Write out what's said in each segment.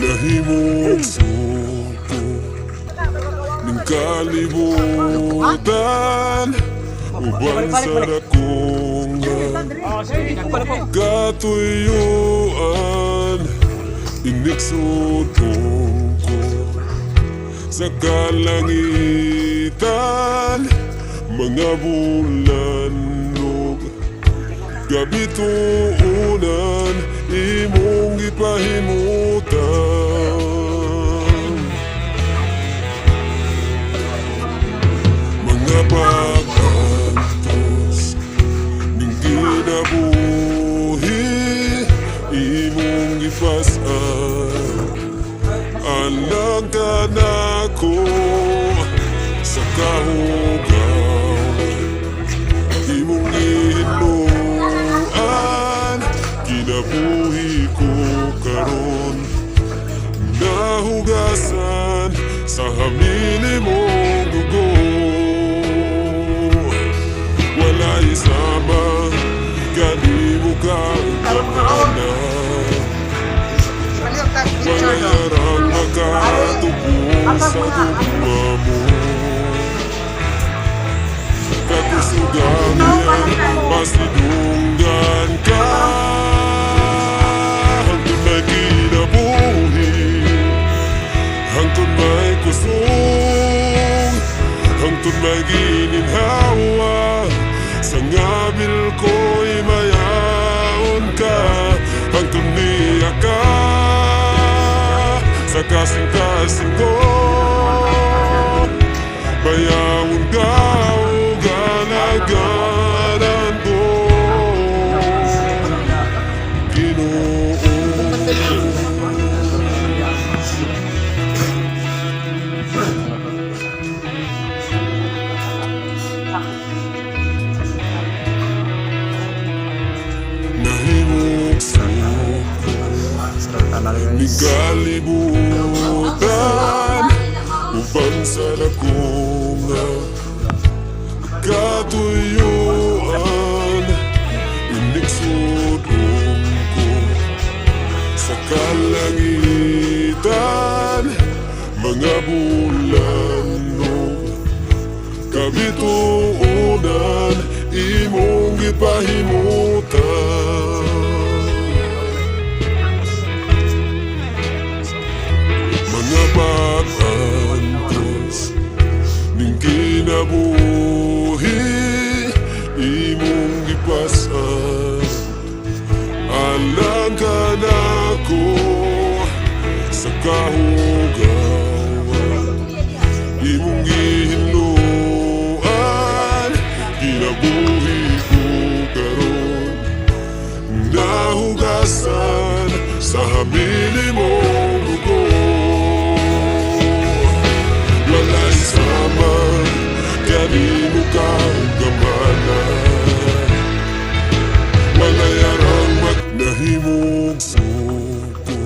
Nahimong suko ning kalibutan, uban sa dakong katuyuan. Iniksutong ko sa kalangitan, mga bulanlog gabi tuunan, imong gipahimutan. Mga pag-antos ning kinabuhi, imong gipasan. Alang ka na ko sa kahugawan, imong gihinuan. Kinabuhi ko karon, nahugasan sa hamili mong dugo. Wala isama, gani mo kang kamanan. Wala yarang makatubong sa gugma mo. Kakusugan yan, masidunggan ka. Hangtod may kinabuhi, hangtod may kusong, hangtod may gininhawa. Sa ngabil ko'y mayaon ka, hangtod niya ka sa kasing-kasing ko. Bayawon ka o ganaganan ko, Ginoo. Nahimog suko ni kalibutan, uban sa dakong katuyuan. Iniksutong ko sa kalangitan, mga bulanlog kabituunan, imong gipahimutan. Mga pag-antos ning kinabuhi, imong gipasan. Alang ka na ko sa kahugawan, imong gihinuan. Kinabuhi ko karon, nahugasan sa hamili mong dugo. Wala isama, gani mo kang gamanan. Wala yarang nahimog suko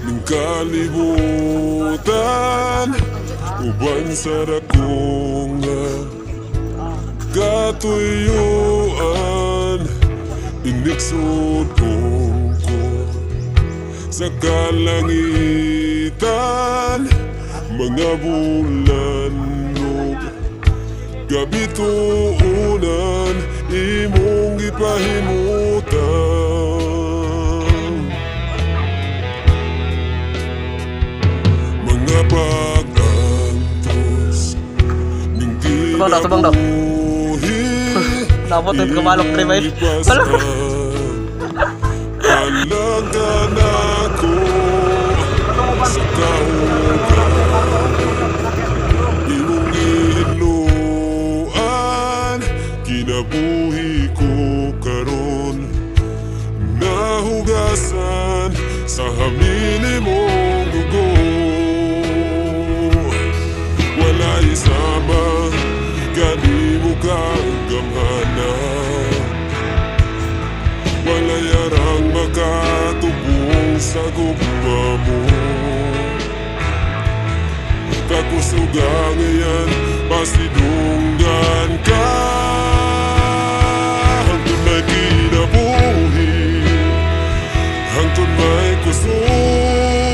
ning kalibutan, uban sa dakong katuyuan. Iniksutong ko sa kalangitan, mga bulanlog gabi tuunan, imong gipahimutan. Mga pag-antos ning kinabuhi, Napot yung kamalok pre ba yun? alaga na ko sa kahugawan, imong gihinuan. Kinabuhi ko karon, nahugasan sa hamili mong dugo. Wala isama, gani mo kang gamanan. Wala yarang makatubong sa gugma mo. Kakusugan yan, masidunggan ka. Hangtod may kinabuhi, hangtod may kusog,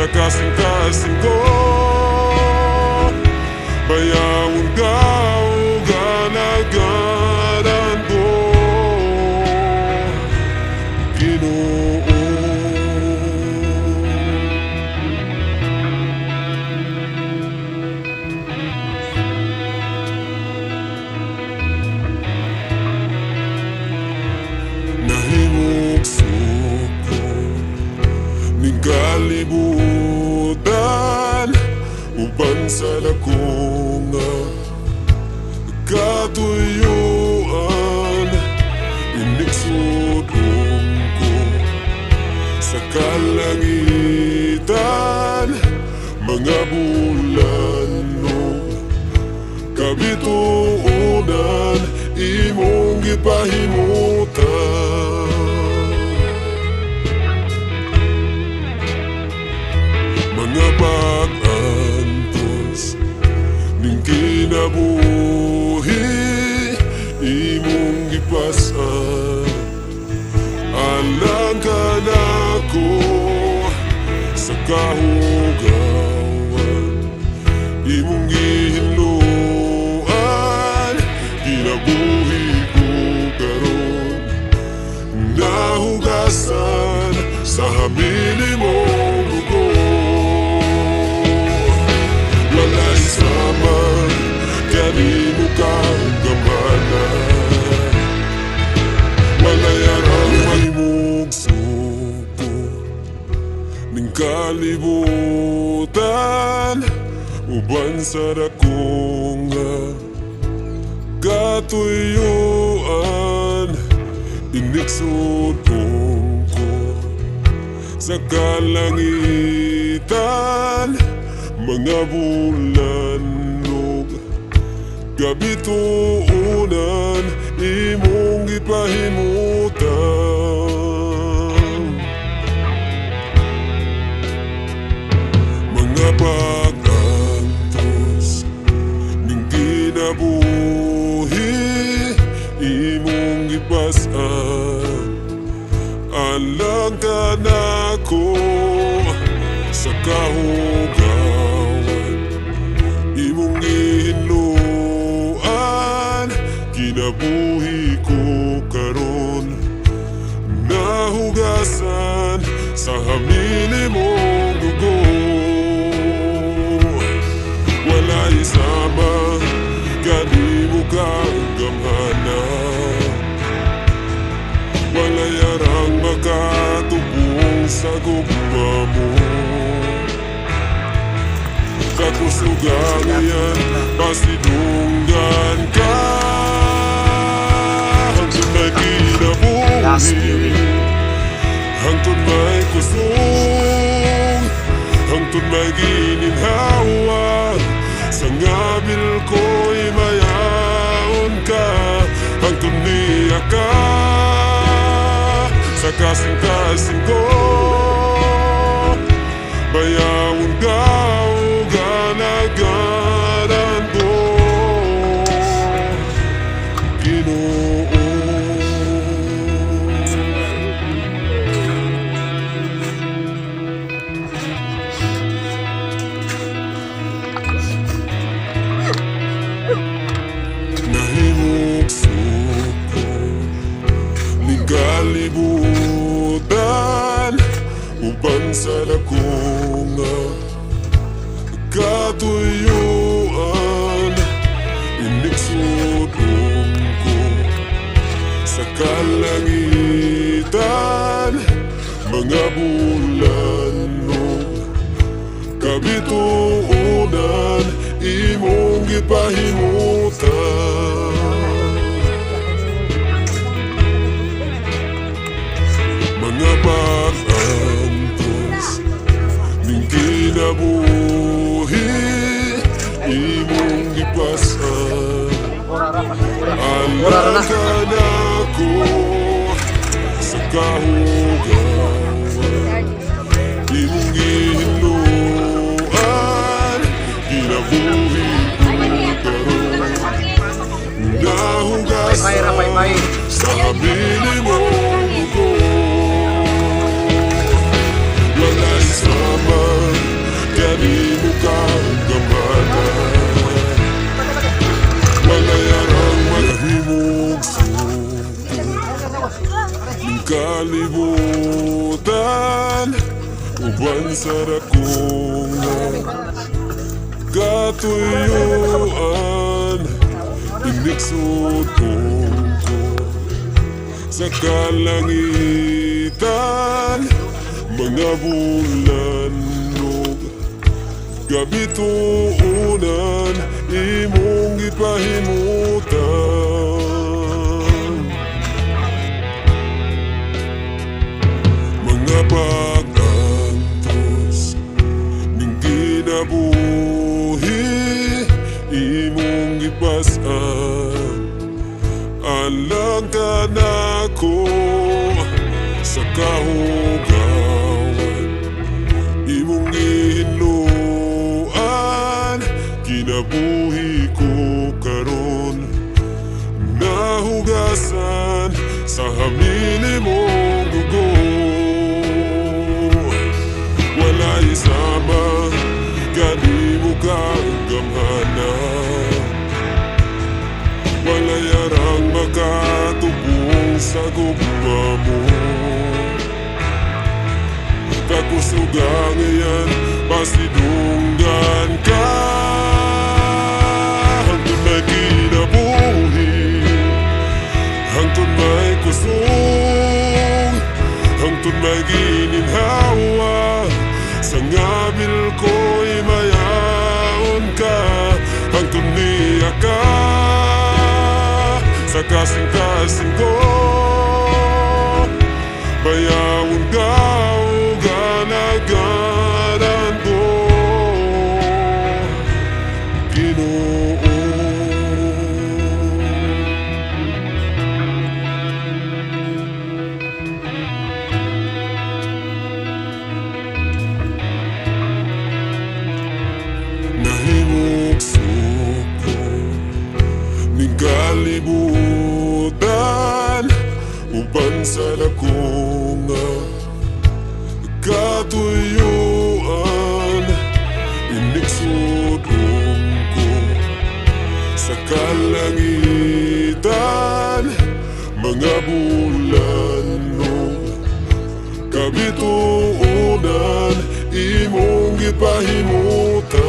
sa kasing-kasing ko. Bayawon ka o ganagaran ko, Ginoo. Nahimog suko ning kalibutan, uban sa dakong katuyuan. Inigsudong ko sa kalangitan, mga bulan no kabituunan, imong gipahimutan. Mga pag-antos ning kinabuhi, imong gipasan. Alang ka nako sa kahugawan, imong gihinluan. Kinabuhi ko karon, nahugasan sa hamili mong dugo. Walay sama, kanimo kang gamana. Walay arang mahimog suko ning kalibutan, uban sa dakong katuyuan. Inigsudong ko sa kalangitan, mga bulan no kabituunan, imong gipahimutan. Mga pag-antos ning kinabuhi, imong gipasan. Alang ka nako sa kahugawan, imong gihinluan. Kinabuhi ko karon, nahugasan sa hamili mong dugo. Walay sama, kanimo kang gamhana. Walay arang makatubong sa gugma mo. Kakusugangan, pasidunggan ka, hangtod may kinabuhi, hangtod may kusong, hangtod may gininhawa. Sa ngabil ko'y mayaon ka, hangtod niya ka sa kasing-kasing ko. Bayawon ka o ganagaran ko, Ginoo. Nahimog suko ning kalibutan, uban sa dakong katuyuan. Inigsudong ko sa kalangitan, mga bulan no kabituunan, imong gipahimutan. Mga pag-antos ning kinabuhi, imong gipasan. Alang ka nako sa kahugawan, imong gihinluan. Kinabuhi ko karon, nahugasan sa hamili mong dugo. Walay sama, sa dakong katuyuan, iniksod ko sa kalangitan, mga bulan og gabi tuunan, imong gipahimutan. Mga pag-antos ning kinabuhi, imong gipas-an, alang ka nako sa kahugawan, imong gihinluan, kinabuhi ko karon, nahugasan sa hamili mong dugo. Wala'y sama, gani mo kang gamhanan, wala'y arang makatubong sa gugma mo. Kakusugang iyan, pasidunggan ka, hangtod may kinabuhi, hangtod may kusong, hangtod may gininhawa, sa ngabil ko'y mayaon ka, hangtod niya ka sa kasing-kasing ko, bayawon daw ganagaran ko, Ginoo. Nahimok suko ning kalibutan, uban sa dakong katuyuan, iniksudong ko sa kalangitan, mga bulan no kabituunan, imong gipahimutan.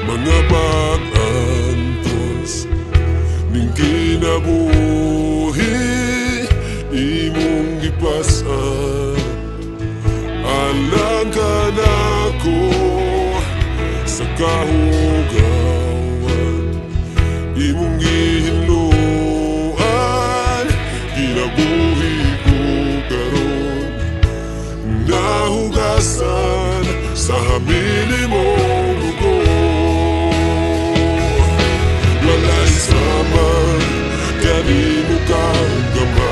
Mga pag-antos ning kinabuhi, imong gipas-an, alang ka nako sa kahugawan, imong gihinluan, kinabuhi ko karon, nahugasan sa hamili mong dugo. Wala'y sama, gani mo kang gamhanan,